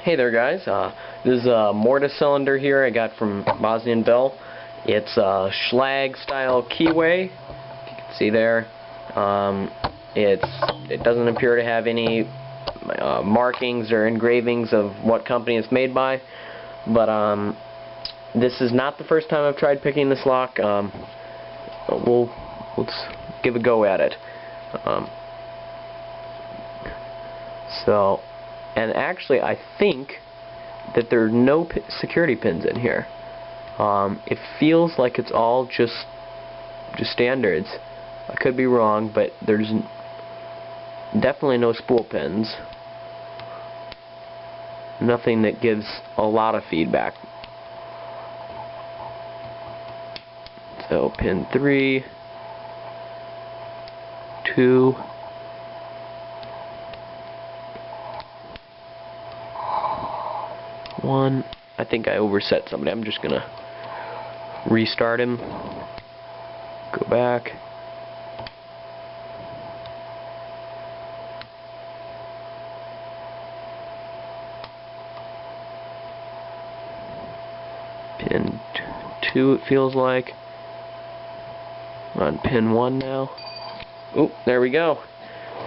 Hey there guys, this is a Mortise cylinder here I got from Bosnianbill. It's a Schlag style keyway, if you can see there. It doesn't appear to have any markings or engravings of what company it's made by, but this is not the first time I've tried picking this lock. Let's give a go at it. And actually I think that there are no security pins in here. It feels like it's all just standards. I could be wrong, but there's definitely no spool pins. Nothing that gives a lot of feedback. So pin 3, 2, 1. I think I overset somebody. I'm just gonna restart him. Go back. Pin 2 it feels like. I'm on pin 1 now. Oh, there we go.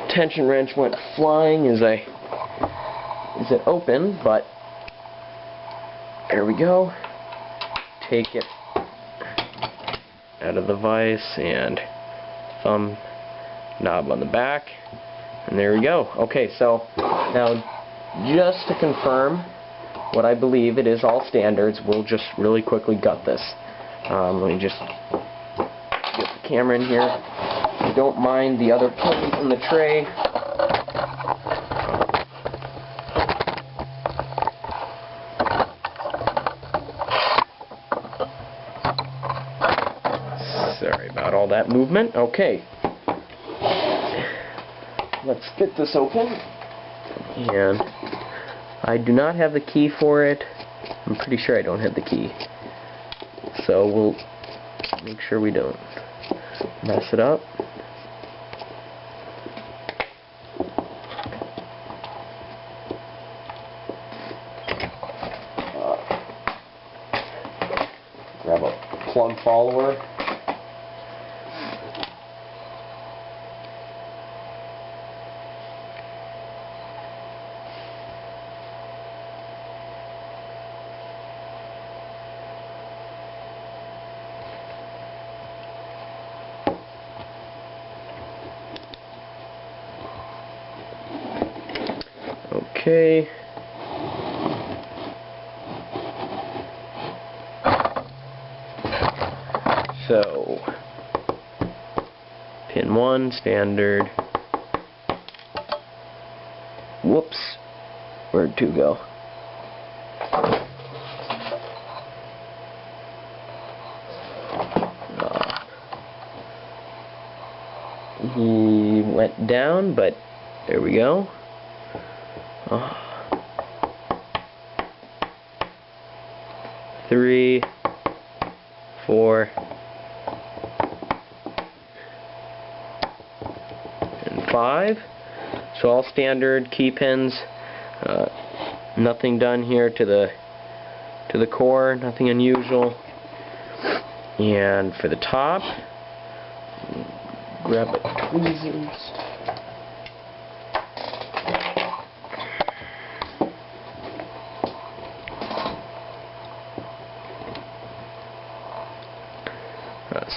Tension wrench went flying as it opened, but there we go. Take it out of the vise and thumb knob on the back, and there we go. Okay, so now just to confirm what I believe it is all standards, we'll just really quickly gut this. Let me just get the camera in here. If you don't mind the other pins in the tray. Sorry about all that movement. Okay. Let's get this open. And I do not have the key for it. I'm pretty sure I don't have the key. So we'll make sure we don't mess it up. Grab a plug follower. Okay. So, pin 1, standard. Whoops. Where'd 2 go? He went down, but there we go. 3, 4, and 5. So all standard key pins. Nothing done here to the core. Nothing unusual. And for the top, grab a tweezers.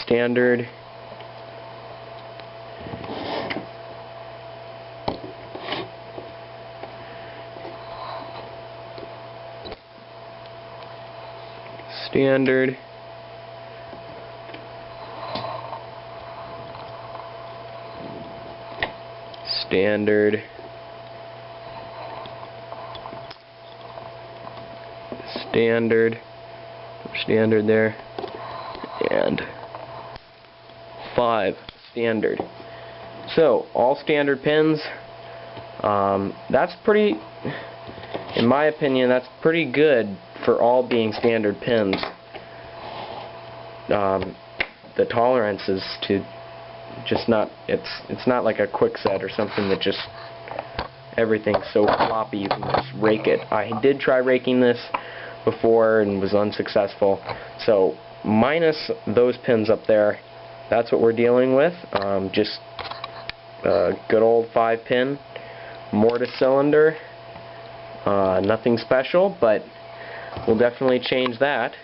Standard. Standard. Standard. Standard. Standard there. And 5 standard. So all standard pins. That's pretty, in my opinion, that's pretty good for all being standard pins. The tolerance is to just not, it's not like a quick set or something that just everything's so floppy you can just rake it. I did try raking this before and was unsuccessful. So minus those pins up there, that's what we're dealing with. Just a good old 5-pin Mortise cylinder. Nothing special, but we'll definitely change that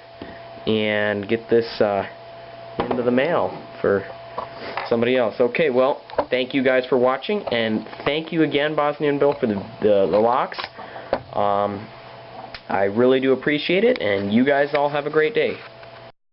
and get this into the mail for somebody else. Okay, well, thank you guys for watching, and thank you again, Bosnian Bill, for the locks. I really do appreciate it, and you guys all have a great day.